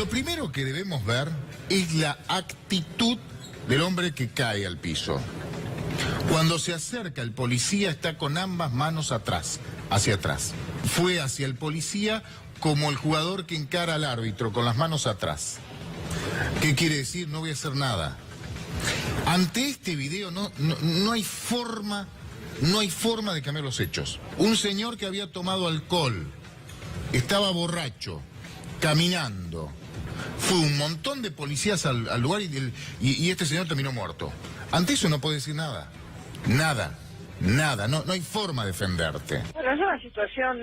Lo primero que debemos ver es la actitud del hombre que cae al piso. Cuando se acerca el policía está con ambas manos atrás, hacia atrás. Fue hacia el policía como el jugador que encara al árbitro, con las manos atrás. ¿Qué quiere decir? No voy a hacer nada. Ante este video no hay forma de cambiar los hechos. Un señor que había tomado alcohol, estaba borracho, caminando. Fue un montón de policías al lugar y este señor terminó muerto. Ante eso no puede decir nada. Nada. No hay forma de defenderte. Bueno, es una situación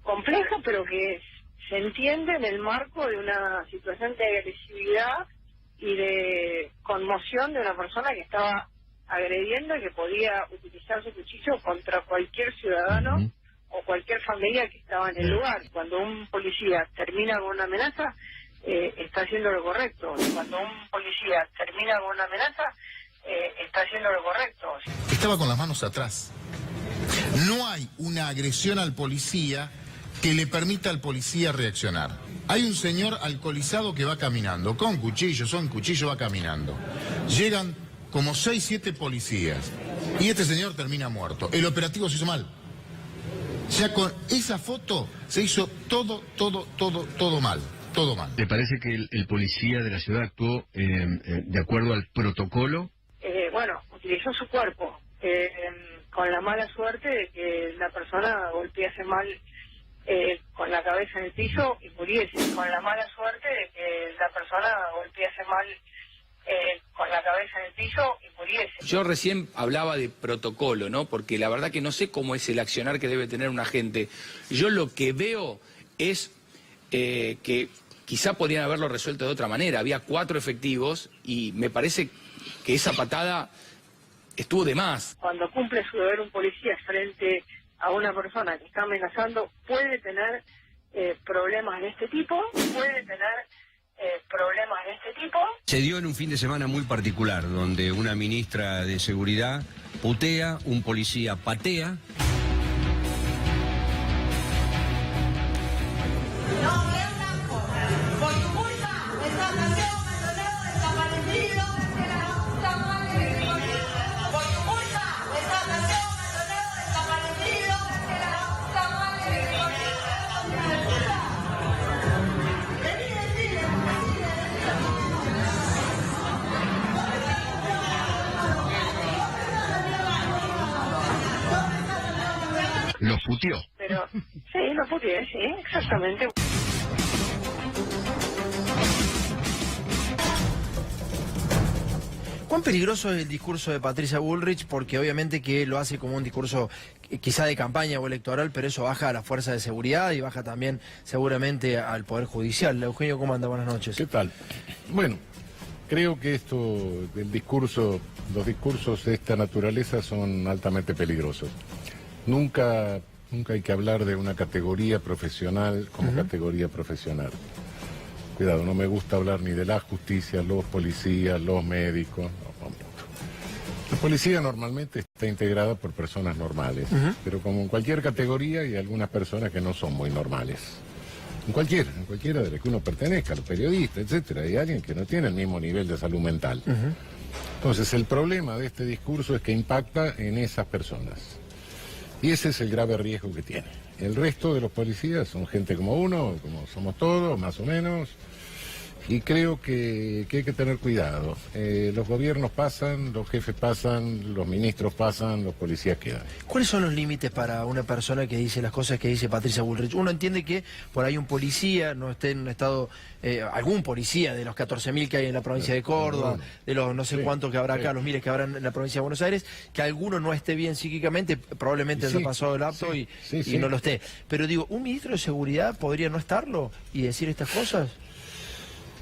compleja, pero que se entiende en el marco de una situación de agresividad y de conmoción de una persona que estaba agrediendo y que podía utilizar su cuchillo contra cualquier ciudadano o cualquier familia que estaba en el lugar. Cuando un policía termina con una amenaza, está haciendo lo correcto. Cuando un policía termina con una amenaza, está haciendo lo correcto. Estaba con las manos atrás. No hay una agresión al policía que le permita al policía reaccionar. Hay un señor alcoholizado que va caminando, con cuchillo, va caminando. Llegan como 6, 7 policías y este señor termina muerto. El operativo se hizo mal. Ya con esa foto se hizo todo mal. Todo mal. ¿Te parece que el policía de la ciudad actuó de acuerdo al protocolo? Bueno, utilizó su cuerpo, con la mala suerte de que la persona golpease mal con la cabeza en el piso y muriese. Con la mala suerte de que la persona golpease mal con la cabeza en el piso y muriese. Yo recién hablaba de protocolo, ¿no? Porque la verdad que no sé cómo es el accionar que debe tener un agente. Yo lo que veo es que quizá podrían haberlo resuelto de otra manera. Había 4 efectivos y me parece que esa patada estuvo de más. Cuando cumple su deber un policía frente a una persona que está amenazando, puede tener problemas de este tipo, Se dio en un fin de semana muy particular, donde una ministra de Seguridad putea, un policía patea. Los puteó. Pero sí, lo puteé, sí, exactamente. ¿Cuán peligroso es el discurso de Patricia Bullrich? Porque obviamente que lo hace como un discurso quizá de campaña o electoral, pero eso baja a la fuerza de seguridad y baja también seguramente al Poder Judicial. Eugenio, ¿cómo anda? Buenas noches. ¿Qué tal? Bueno, creo que los discursos de esta naturaleza son altamente peligrosos. Nunca hay que hablar de una categoría profesional como categoría profesional. Cuidado, no me gusta hablar ni de la justicia, los policías, los médicos. No. La policía normalmente está integrada por personas normales, pero como en cualquier categoría hay algunas personas que no son muy normales. En cualquiera de las que uno pertenezca, los periodistas, etcétera, hay alguien que no tiene el mismo nivel de salud mental. Entonces, el problema de este discurso es que impacta en esas personas. Y ese es el grave riesgo que tiene. El resto de los policías son gente como uno, como somos todos, más o menos. Y creo que hay que tener cuidado. Los gobiernos pasan, los jefes pasan, los ministros pasan, los policías quedan. ¿Cuáles son los límites para una persona que dice las cosas que dice Patricia Bullrich? Uno entiende que por ahí un policía no esté en un estado, algún policía de los 14.000 que hay en la provincia de Córdoba, de los no sé cuántos que habrá acá, los miles que habrá en la provincia de Buenos Aires, que alguno no esté bien psíquicamente, probablemente haya pasado el apto y no lo esté. Pero digo, ¿un ministro de Seguridad podría no estarlo y decir estas cosas?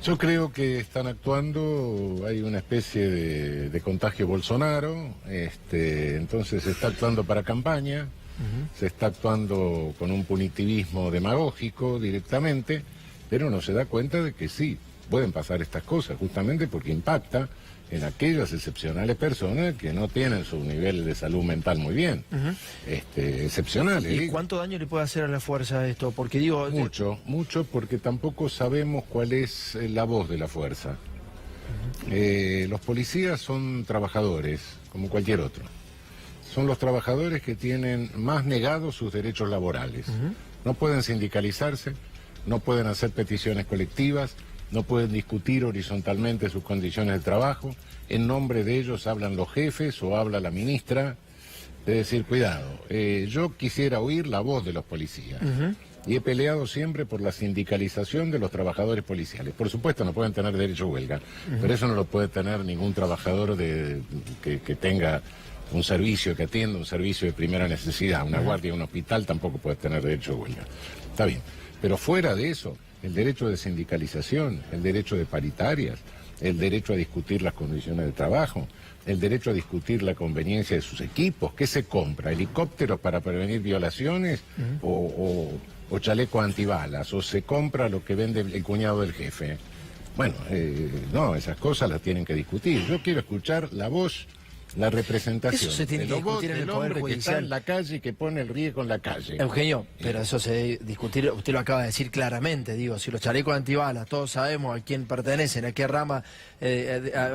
Yo creo que están actuando, hay una especie de contagio Bolsonaro, entonces se está actuando para campaña, se está actuando con un punitivismo demagógico directamente, pero no se da cuenta de que sí, pueden pasar estas cosas, justamente porque impacta en aquellas excepcionales personas que no tienen su nivel de salud mental muy bien. Excepcionales. ¿Y cuánto daño le puede hacer a la fuerza esto? Porque digo... Mucho, porque tampoco sabemos cuál es la voz de la fuerza. Los policías son trabajadores, como cualquier otro. Son los trabajadores que tienen más negados sus derechos laborales. No pueden sindicalizarse, no pueden hacer peticiones colectivas, no pueden discutir horizontalmente sus condiciones de trabajo. En nombre de ellos hablan los jefes o habla la ministra. Es decir, cuidado, yo quisiera oír la voz de los policías. Y he peleado siempre por la sindicalización de los trabajadores policiales. Por supuesto no pueden tener derecho a huelga, pero eso no lo puede tener ningún trabajador que tenga un servicio, que atienda un servicio de primera necesidad. Una guardia en un hospital tampoco puede tener derecho a huelga. Está bien, pero fuera de eso, el derecho de sindicalización, el derecho de paritarias, el derecho a discutir las condiciones de trabajo, el derecho a discutir la conveniencia de sus equipos. ¿Qué se compra? ¿Helicópteros para prevenir violaciones o chaleco antibalas? ¿O se compra lo que vende el cuñado del jefe? Bueno, no, esas cosas las tienen que discutir. Yo quiero escuchar la voz, la representación. Eso se tiene que discutir en el Poder hombre Judicial. que está en la calle y que pone el riesgo en la calle. Eugenio, pero eso se debe discutir, usted lo acaba de decir claramente, digo, si los chalecos antibalas, todos sabemos a quién pertenecen, a qué rama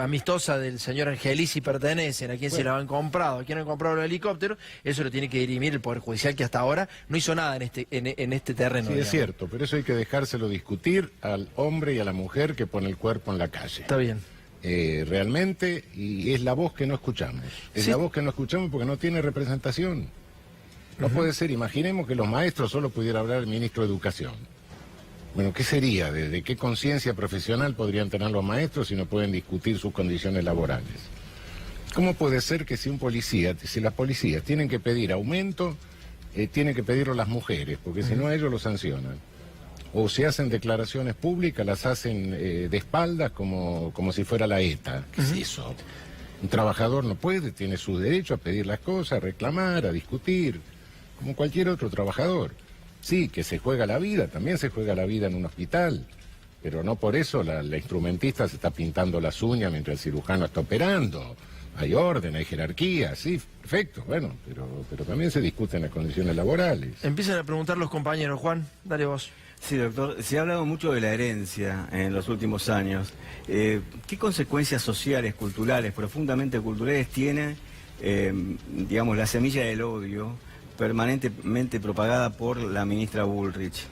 amistosa del señor Angelici pertenecen, a quién se la han comprado, a quién han comprado los helicópteros, eso lo tiene que dirimir el Poder Judicial, que hasta ahora no hizo nada en este terreno. Sí, digamos. Es cierto, pero eso hay que dejárselo discutir al hombre y a la mujer que pone el cuerpo en la calle. Está bien. Realmente, y es la voz que no escuchamos. Es la voz que no escuchamos porque no tiene representación. No puede ser, imaginemos que los maestros solo pudiera hablar el ministro de Educación. Bueno, ¿qué sería? ¿De qué conciencia profesional podrían tener los maestros si no pueden discutir sus condiciones laborales? ¿Cómo puede ser que si las policías tienen que pedir aumento, tienen que pedirlo las mujeres, porque si no ellos lo sancionan? O se hacen declaraciones públicas, las hacen de espaldas como si fuera la ETA. ¿Qué es eso? Un trabajador no puede, tiene su derecho a pedir las cosas, a reclamar, a discutir, como cualquier otro trabajador. Sí, que se juega la vida, también se juega la vida en un hospital, pero no por eso la instrumentista se está pintando las uñas mientras el cirujano está operando. Hay orden, hay jerarquía, sí, perfecto, bueno, pero también se discuten las condiciones laborales. Empiezan a preguntar los compañeros. Juan, dale vos. Sí, doctor, se ha hablado mucho de la herencia en los últimos años. ¿Qué consecuencias sociales, culturales, profundamente culturales tiene, digamos, la semilla del odio permanentemente propagada por la ministra Bullrich?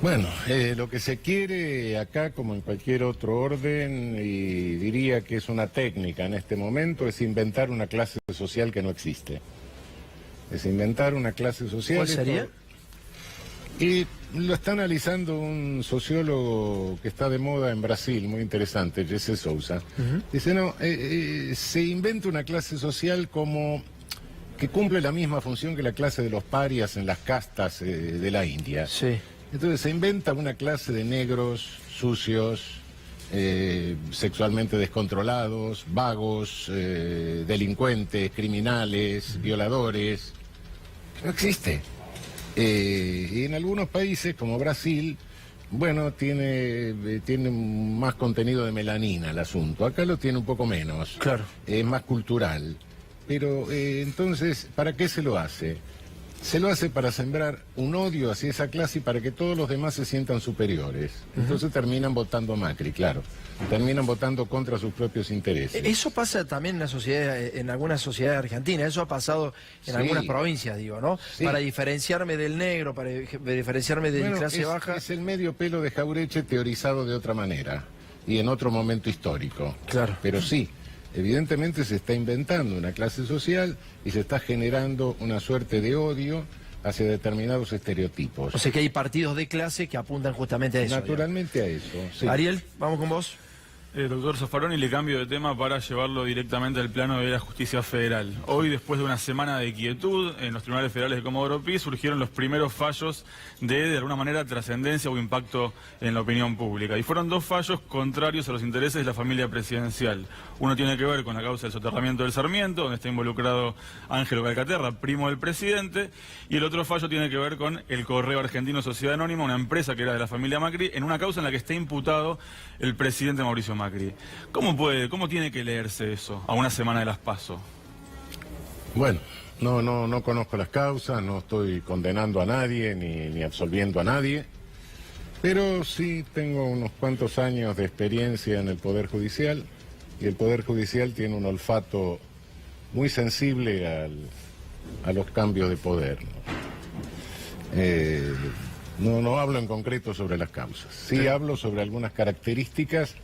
Bueno, lo que se quiere acá, como en cualquier otro orden, y diría que es una técnica en este momento, es inventar una clase social que no existe. Es inventar una clase social... ¿Cuál sería? Y lo está analizando un sociólogo que está de moda en Brasil, muy interesante, Jesse Souza. Dice, no, se inventa una clase social como que cumple la misma función que la clase de los parias en las castas de la India. Sí. Entonces se inventa una clase de negros, sucios, sexualmente descontrolados, vagos, delincuentes, criminales, violadores, que no existe. Y en algunos países, como Brasil, bueno, tiene más contenido de melanina el asunto. Acá lo tiene un poco menos. Claro. Es más cultural. Pero entonces, ¿para qué se lo hace? Se lo hace para sembrar un odio hacia esa clase y para que todos los demás se sientan superiores. Entonces terminan votando a Macri, claro. Terminan votando contra sus propios intereses. Eso pasa también en la sociedad, en algunas sociedades argentinas. Eso ha pasado en algunas provincias, digo, ¿no? Sí. Para diferenciarme del negro, para diferenciarme de clase baja. Es el medio pelo de Jauretche teorizado de otra manera y en otro momento histórico. Claro. Pero sí. Evidentemente se está inventando una clase social y se está generando una suerte de odio hacia determinados estereotipos. O sea que hay partidos de clase que apuntan justamente a eso. Naturalmente digamos. A eso, sí. Ariel, vamos con vos. Doctor Zaffaroni, le cambio de tema para llevarlo directamente al plano de la justicia federal. Hoy, después de una semana de quietud en los tribunales federales de Comodoro Pi, surgieron los primeros fallos de alguna manera, trascendencia o impacto en la opinión pública. Y fueron dos fallos contrarios a los intereses de la familia presidencial. Uno tiene que ver con la causa del soterramiento del Sarmiento, donde está involucrado Ángelo Calcaterra, primo del presidente, y el otro fallo tiene que ver con el Correo Argentino Sociedad Anónima, una empresa que era de la familia Macri, en una causa en la que está imputado el presidente Mauricio Macri. Macri. ¿Cómo tiene que leerse eso a una semana de las PASO? Bueno, no conozco las causas, no estoy condenando a nadie ni absolviendo a nadie, pero sí tengo unos cuantos años de experiencia en el Poder Judicial, y el Poder Judicial tiene un olfato muy sensible a los cambios de poder, ¿no? No hablo en concreto sobre las causas, sí hablo sobre algunas características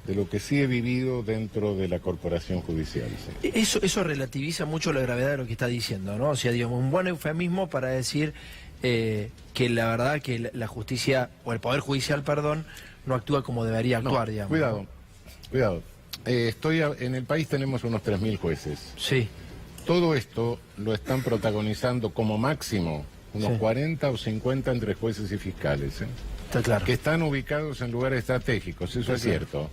de lo que sí he vivido dentro de la corporación judicial. Sí. Eso relativiza mucho la gravedad de lo que está diciendo, ¿no? O sea, digamos, un buen eufemismo para decir que la verdad que la justicia, o el Poder Judicial, perdón, no actúa como debería actuar, digamos. Cuidado. En el país tenemos unos 3.000 jueces. Sí. Todo esto lo están protagonizando como máximo unos 40 o 50 entre jueces y fiscales, ¿eh? Está claro. Que están ubicados en lugares estratégicos, eso es cierto,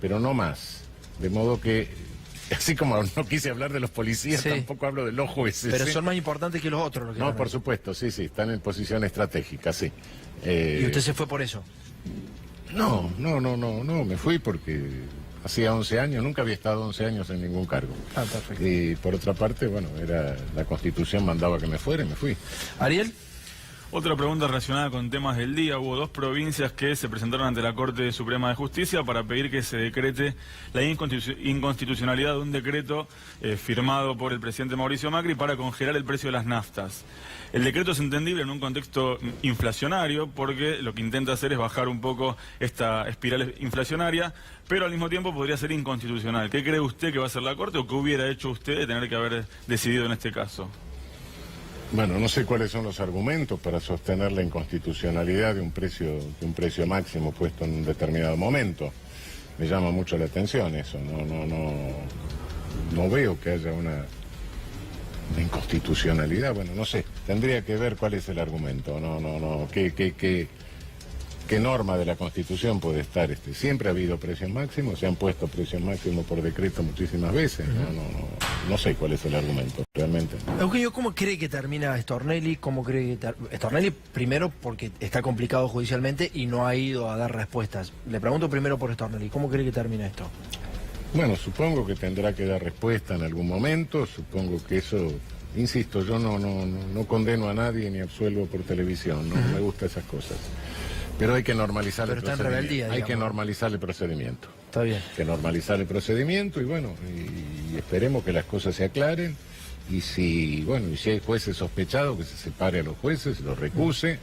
pero no más. De modo que, así como no quise hablar de los policías, tampoco hablo de los jueces. Pero son más importantes que los otros. No, por supuesto, sí, están en posición estratégica, sí. ¿Y usted se fue por eso? No, me fui porque hacía 11 años, nunca había estado 11 años en ningún cargo. Ah, perfecto. Y por otra parte, bueno, la Constitución mandaba que me fuera y me fui. ¿Ariel? Otra pregunta relacionada con temas del día. Hubo 2 provincias que se presentaron ante la Corte Suprema de Justicia para pedir que se decrete la inconstitucionalidad de un decreto firmado por el presidente Mauricio Macri para congelar el precio de las naftas. El decreto es entendible en un contexto inflacionario porque lo que intenta hacer es bajar un poco esta espiral inflacionaria, pero al mismo tiempo podría ser inconstitucional. ¿Qué cree usted que va a hacer la Corte o qué hubiera hecho usted de tener que haber decidido en este caso? Bueno, no sé cuáles son los argumentos para sostener la inconstitucionalidad de un precio máximo puesto en un determinado momento. Me llama mucho la atención eso. No veo que haya una inconstitucionalidad. Bueno, no sé. Tendría que ver cuál es el argumento. ¿Qué norma de la Constitución puede estar? Siempre ha habido precios máximos, se han puesto precios máximos por decreto muchísimas veces. No sé cuál es el argumento, realmente. Eugenio, ¿cómo cree que termina Stornelli? Stornelli, primero, porque está complicado judicialmente y no ha ido a dar respuestas. Le pregunto primero por Stornelli, ¿cómo cree que termina esto? Bueno, supongo que tendrá que dar respuesta en algún momento, supongo que eso... Insisto, yo no condeno a nadie ni absuelvo por televisión, no me gustan esas cosas. Pero hay que normalizar el procedimiento. Rebeldía, hay que normalizar el procedimiento. Está bien. Hay que normalizar el procedimiento y bueno, y esperemos que las cosas se aclaren. Y si hay jueces sospechados, que se separe a los jueces, los recuse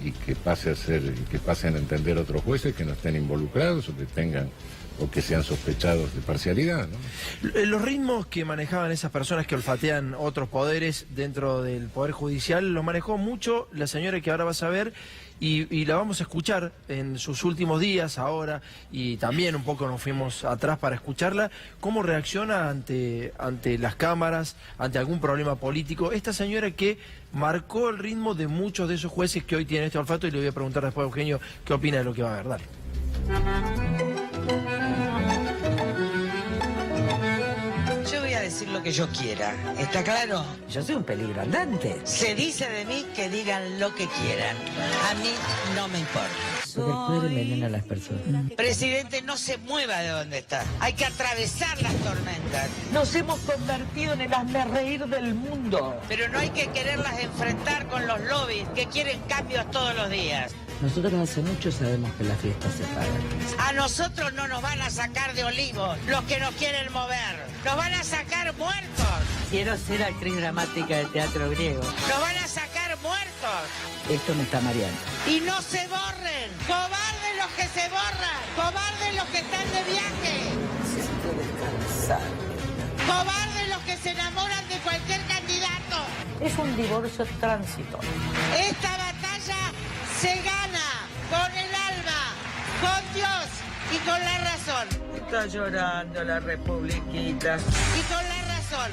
y que pasen a entender otros jueces que no estén involucrados o que sean sospechados de parcialidad, ¿no? Los ritmos que manejaban esas personas que olfatean otros poderes dentro del Poder Judicial los manejó mucho la señora que ahora vas a ver y la vamos a escuchar en sus últimos días ahora, y también un poco nos fuimos atrás para escucharla, cómo reacciona ante las cámaras, ante algún problema político. Esta señora que marcó el ritmo de muchos de esos jueces que hoy tienen este olfato, y le voy a preguntar después a Eugenio qué opina de lo que va a ver. Dale. Decir lo que yo quiera, ¿está claro? Yo soy un peligro andante. Se dice de mí que digan lo que quieran. A mí no me importa. Porque el poder envenena a las personas. Presidente, no se mueva de donde está. Hay que atravesar las tormentas. Nos hemos convertido en el hazmerreír del mundo. Pero no hay que quererlas enfrentar con los lobbies que quieren cambios todos los días. Nosotros hace mucho sabemos que la fiesta se paga. A nosotros no nos van a sacar de Olivos los que nos quieren mover. Nos van a sacar muertos. Quiero ser actriz dramática de teatro griego. Nos van a sacar muertos. Esto me está mareando. Y no se borren. Cobardes los que se borran. Cobardes los que están de viaje. Necesito descansar. Cobardes los que se enamoran de cualquier candidato. Es un divorcio transitorio. Esta batalla se gana con el alma, con Dios y con la razón. Está llorando la republiquita. Y con la razón.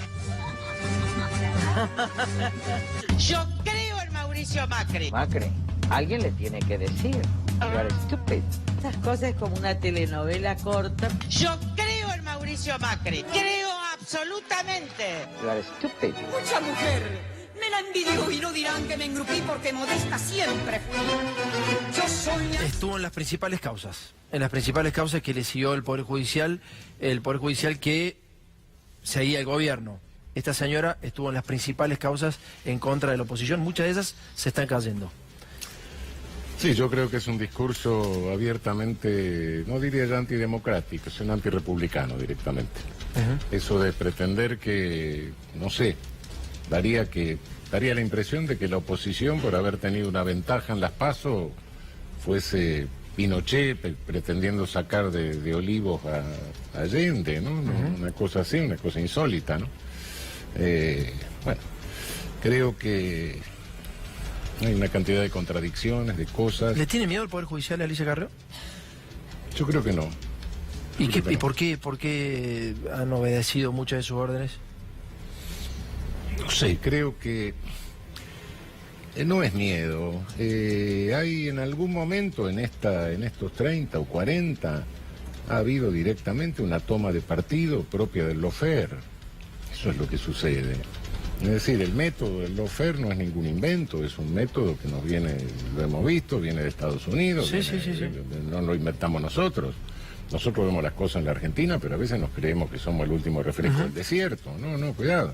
Yo creo en Mauricio Macri. Macri, alguien le tiene que decir. You are stupid. Estas cosas es como una telenovela corta. Yo creo en Mauricio Macri. Creo absolutamente. You are stupid. Mucha mujer me me la envidió y no dirán que me engrupí porque modesta siempre fui. Yo soy... Estuvo en las principales causas. En las principales causas que le siguió el Poder Judicial que seguía el gobierno. Esta señora estuvo en las principales causas en contra de la oposición. Muchas de esas se están cayendo. Sí, yo creo que es un discurso abiertamente, no diría ya antidemocrático, es un antirepublicano directamente. Eso de pretender que, no sé, daría la impresión de que la oposición, por haber tenido una ventaja en las PASO, fuese Pinochet pretendiendo sacar de Olivos a Allende, ¿no? Una cosa así, una cosa insólita, ¿no? Bueno, creo que hay una cantidad de contradicciones, de cosas. ¿Le tiene miedo el Poder Judicial a Alicia Carrió? Yo creo que no. ¿Y por qué han obedecido muchas de sus órdenes? No sé, creo que no es miedo. Hay en algún momento en estos 30 o 40 ha habido directamente una toma de partido propia del lawfare. Eso es lo que sucede. Es decir, el método del lawfare no es ningún invento, es un método que nos viene, lo hemos visto, viene de Estados Unidos, Sí. no lo inventamos nosotros. Nosotros vemos las cosas en la Argentina, pero a veces nos creemos que somos el último refresco del desierto. No, cuidado.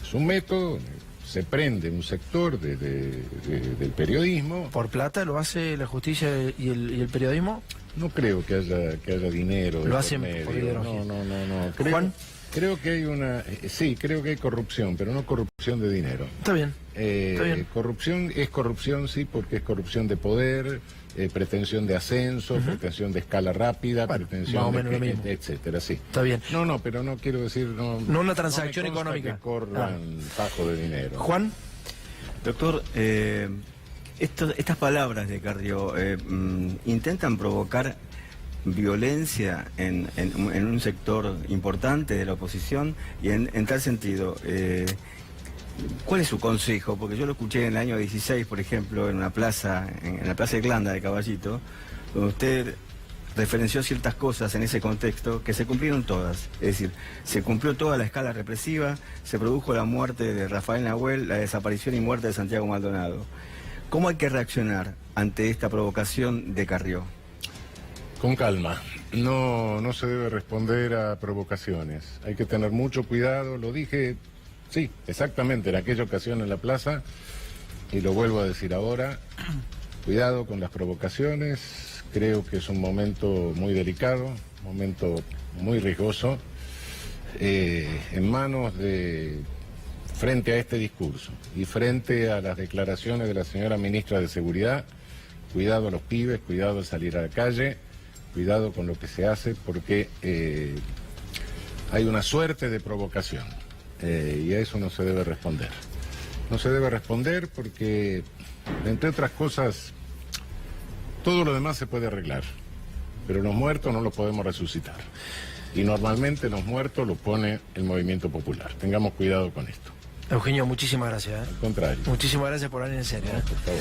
Es un método, se prende un sector del periodismo. ¿Por plata lo hace la justicia y el periodismo? No creo que haya dinero. Lo hacen por ideología. No. Juan. Creo que hay creo que hay corrupción, pero no corrupción de dinero. Está bien. Corrupción es corrupción, sí, porque es corrupción de poder, pretensión de ascenso, pretensión de escala rápida, pretensión más o menos lo mismo, etcétera, sí. Está bien. No, pero no quiero decir... No una transacción económica. Que corran tajo de dinero. Juan. Doctor, estas palabras de Carrió intentan provocar violencia en un sector importante de la oposición y en tal sentido, ¿cuál es su consejo? Porque yo lo escuché en el año 16, por ejemplo, en la plaza de Glanda de Caballito, donde usted referenció ciertas cosas en ese contexto que se cumplieron todas. Es decir, se cumplió toda la escala represiva, se produjo la muerte de Rafael Nahuel, la desaparición y muerte de Santiago Maldonado. ¿Cómo hay que reaccionar ante esta provocación de Carrió? Con calma. No se debe responder a provocaciones. Hay que tener mucho cuidado. Lo dije, sí, exactamente, en aquella ocasión en la plaza, y lo vuelvo a decir ahora. Cuidado con las provocaciones. Creo que es un momento muy delicado, un momento muy riesgoso, en manos frente a este discurso y frente a las declaraciones de la señora ministra de Seguridad. Cuidado a los pibes, cuidado al salir a la calle. Cuidado con lo que se hace porque hay una suerte de provocación y a eso no se debe responder. No se debe responder porque, entre otras cosas, todo lo demás se puede arreglar, pero los muertos no los podemos resucitar. Y normalmente los muertos los pone el movimiento popular. Tengamos cuidado con esto. Eugenio, muchísimas gracias. Al contrario. Muchísimas gracias por hablar en serio. No, por favor.